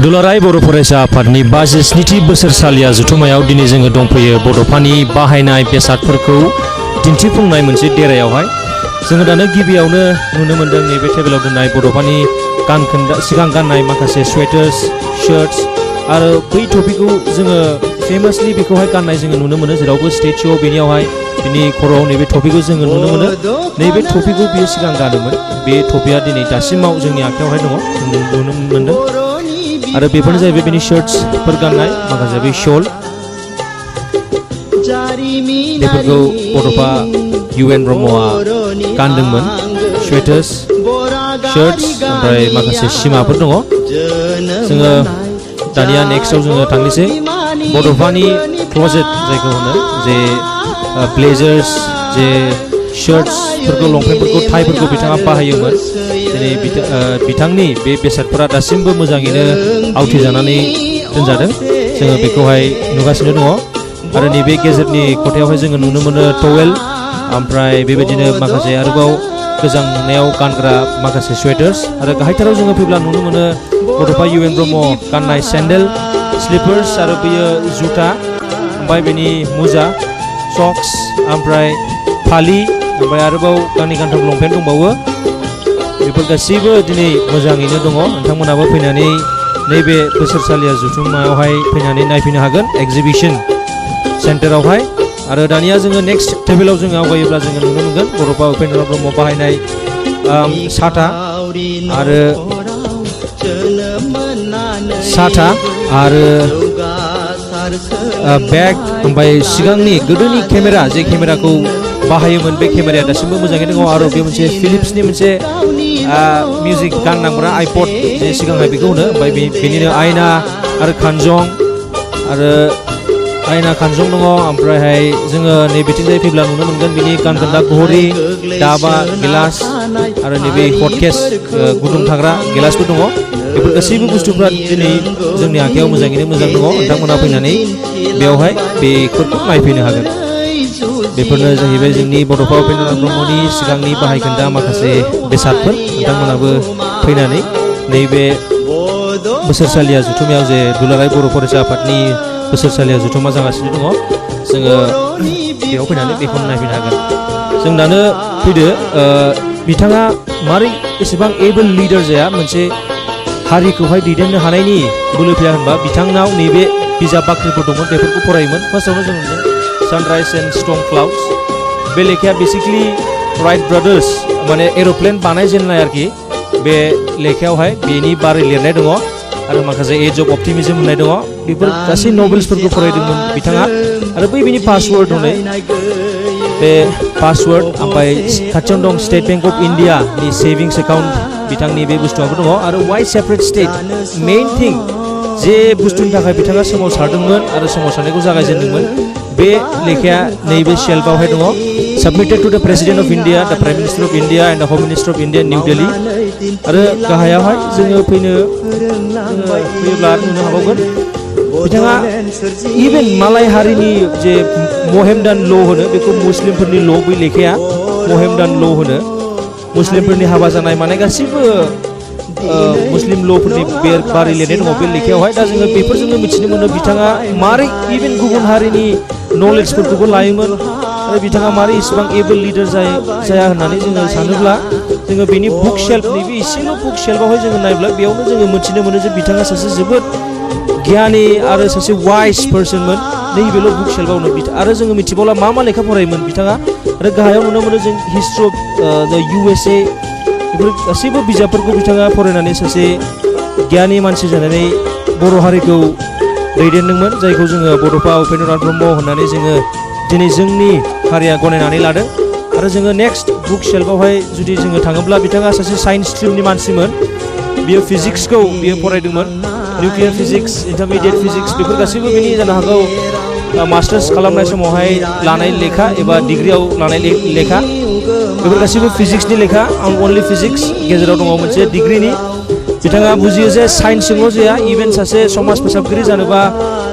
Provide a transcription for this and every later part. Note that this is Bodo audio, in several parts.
दुलाराय बर' फरायसा आफादनि 57थि बोसोरसालिया जथुम्मायाव दिनै जोङो दंफैयो बड'फानि बाहायनाय बेसादफोरखौ दिन्थिफुंनाय मोनसे देरायावहाय जोङो दानो गिबियावनो नुनो मोन्दों नैबे टेबोलाव दोननाय बड'फानि सिगां गाननाय माखासे स्वेटार्स शार्ट्स आरो बै टपिखौ जोङो फेमासलि बेखौहाय गाननाय जोङो नुनो मोनो जेरावबो स्टेचुआव बेनियावहाय बिनि खर'आव नैबे टपिखौ जोङो नुनो मोनो नैबे टपिखौ बियो सिगां गानोमोन बे टपिया दिनै दासिमाव जोंनि आखायावहाय दङ जों नुनो मोन्दों आरो बेफोरनो जाहैबाय बेनि शार्ट्सफोर गाननाय माखासे बे शल बेफोरखौ बड'फा UN ब्रह्मआ गानदोंमोन स्वेटार्स शार्ट्स ओमफ्राय माखासे सिमाफोर दङ जोङो दानिया नेक्स्टआव जोङो थांनोसै बड'फानि क्लजेट जायखौ होनो जे ब्लेजार्स जे शार्ट्सफोरखौ लंपेन्टफोरखौ टाइफोरखौ बिथाङा बाहायोमोन दिनै बिथांनि बे बेसादफोरा दासिमबो मोजाङैनो आवथिजानानै दोनजादों जोङो बेखौहाय नुगासिनो दङ आरो नैबे गेजेरनि खथायावहाय जोङो नुनो मोनो टवेल ओमफ्राय बेबायदिनो माखासे आरोबाव गोजांनायाव गानग्रा माखासे स्वेटार्स आरो गाहायथाराव जोङो फैब्ला नुनो मोनो बड'फा UN ब्रह्म गाननाय सेन्डेल स्लिपार्स आरो बेयो जुथा ओमफ्राय बेनि मुजा सक्स ओमफ्राय फालि ओमफ्राय आरोबाव गांनै गांथाम लंपेन्ट दंबावो बेफोर गासैबो दिनै मोजाङैनो दङ नोंथांमोनाबो फैनानै नैबे बोसोरसालिया जथुम्मायावहाय फैनानै नायफैनो हागोन एक्जिबिसन सेन्टारावहाय आरो दानिया जोङो नेक्स्ट टेबोलाव जोङो आवगायोब्ला जोङो नुनो मोनगोन बड'फा उपेन्द्र ब्रह्म बाहायनाय साथा आरो बेग ओमफ्राय सिगांनि गोदोनि केमेरा जे केमेराखौ बाहायोमोन बे केमेराया दासिमबो मोजाङै दङ आरो बे मोनसे फिलिप्सनि मोनसे मिउजिक गाननांग्रा आइपड जे सिगांहाय बेखौ होनो ओमफ्राय बेनिनो आयना आरो खानजं दङ ओमफ्रायहाय जोङो नैबेथिंजाय फैब्ला नुनो मोनगोन बिनि गानखोन्दा घरि दाबा गिलास आरो नैबे हट केस गुदुं थाग्रा गिलासबो दङ बेफोर गासैबो बुस्थुफ्रा दिनै जोंनि आखायाव मोजाङैनो मोजां दङ नोंथांमोना फैनानै बेवहाय बेफोरखौ नायफैनो हागोन बेफोरनो जाहैबाय जोंनि बड'फा उपेन्द्र ब्रह्मनि सिगांनि बाहायखोन्दा माखासे बेसादफोर नोंथांमोनाबो फैनानै नैबे बोसोरसालिया जथुम्मायाव जे दुलाराय बर' फरायसा आफादनि बोसोरसालिया जथुम्मा जागासिनो दङ जोङो बेयाव फैनानै बेखौनो नायफैनो हागोन जों दानो फैदो बिथाङा मारै एसेबां एबोल लिडार जाया मोनसे हारिखौहाय दैदेननो हानायनि बोलो फैया होनबा बिथांनाव नैबे बिजाब बाख्रिफोर दंमोन बेफोरखौ फरायोमोन फार्स्टआवनो जों नुदों सानराइज एन्ड स्टर्म क्लाउड्स बे लेखाया बेसिकलि राइट ब्रादार्स माने एर'प्लेन बानायजेननाय आरोखि बे लेखायावहाय बेनि बारै लिरनाय दङ आरो माखासे एज अफ अपटिमिजम होननाय दङ बेफोर गासै नभेल्सफोरखौ फरायदोंमोन बिथाङा आरो बै बिनि पासवर्ड दङ बे पासवर्ड ओमफ्राय खाथियावनो दं स्टेट बेंक अफ इन्डियानि सेभिंस एकाउन्ट बिथांनि बे बुस्थुआबो दङ आरो वाइ सेपारेट स्टेट मेइन थिं जे बुस्थुनि थाखाय बिथाङा सोमावसारदोंमोन आरो सोमावसारनायखौ जागायजेनदोंमोन बे लेखाया नैबे शेल्फआवहाय दङ submitted to the President of India the Prime Minister of India and the Home Minister of India new Delhi आरो गाहायावहाय जोङो फैयोब्ला नुनो हाबावगोन बिथाङा इभेन मालाय हारिनि जे मोहेमदान ल' होनो बेखौ मुस्लिमफोरनि ल' बै लेखाया मोहेमदान ल' होनो मुस्लिमफोरनि हाबा जानाय माने गासैबो मुस्लिम ल'फोरनि बारै लिरनाय दङ बे लेखायावहाय दा जोङो बेफोरजोंनो मिथिनो मोनो बिथाङा मारै इभेन गुबुन हारिनि नलेजफोरखौबो लायोमोन आरो बिथाङा मारै इसिबां एबोल लिडार जाया होननानै जोङो सानोब्ला जोङो बेनि बुक शेल्फ नैबे एसेल' बुक शेल्फआवहाय जोङो नायब्ला बेयावनो जोङो मिथिनो मोनो जे बिथाङा सासे जोबोद गियानि आरो सासे वाइस पार्सनमोन नैबेल' बुक शेल्फआवनो आरो जोङो मिथिबावला मा लेखा फरायोमोन बिथाङा आरो गाहायाव नुनो मोनो जों हिस्ट्रि अफ द USA बेफोर गासैबो बिजाबफोरखौ बिथाङा फरायनानै सासे गियानि मानसि जानानै बर' हारिखौ दैदेनदोंमोन जायखौ जोङो बड'फा उपेन्द्र ब्रह्म होननानै जोङो दिनै जोंनि हारिया गनायनानै लादों आरो जोङो नेक्स्ट बुक शेल्फआवहाय जुदि जोङो थाङोब्ला बिथाङा सासे साइन्स स्ट्रिमनि मानसिमोन बियो फिजिक्सखौ बियो फरायदोंमोन निउक्लियार फिजिक्स इन्टारमिडियेट फिजिक्स बेफोर गासैबो बेनि जानो हागौ मास्टार्स खालामनाय समावहाय लानाय लेखा एबा डिग्रियाव लानाय लेखा बेफोर गासैबो फिजिक्सनि लेखा अनलि फिजिक्स गेजेराव दङ मोनसे डिग्रिनि बिथाङा बुजियो जे साइन्सजोंल' जाया इभेन सासे समाज फोसाबगिरि जानोबा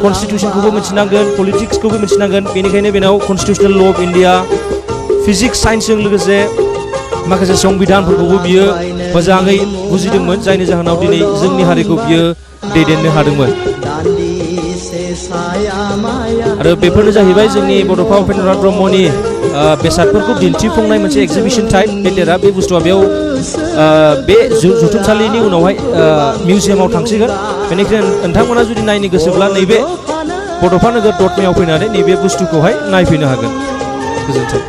कनस्टिटिउसनखौबो मिथिनांगोन पलिटिक्सखौबो मिथिनांगोन बेनिखायनो बेनाव कनस्टिटिउसनेल ल' अफ इन्डिया फिजिक्स साइन्सजों लोगोसे माखासे संबिधानफोरखौबो बियो मोजाङै बुजिदोंमोन जायनि जाहोनाव दिनै जोंनि हारिखौ बियो दैदेननो हादोंमोन आरो बेफोरनो जाहैबाय जोंनि बड'फा उपेन्द्रनाथ ब्रह्मनि बेसादफोरखौ दिन्थिफुंनाय मोनसे एग्जिबिसन टाइप लेटेरा बे बुस्थुआ बेयाव बे जुथुमसालिनि उनावहाय मिउजियामाव थांसिगोन बेनिखायनो नोंथांमोना जुदि नायनो गोसोब्ला नैबे बड'फा नोगोर दतमायाव फैनानै नैबे बुस्थुखौहाय नायफैनो हागोन गोजोन्थों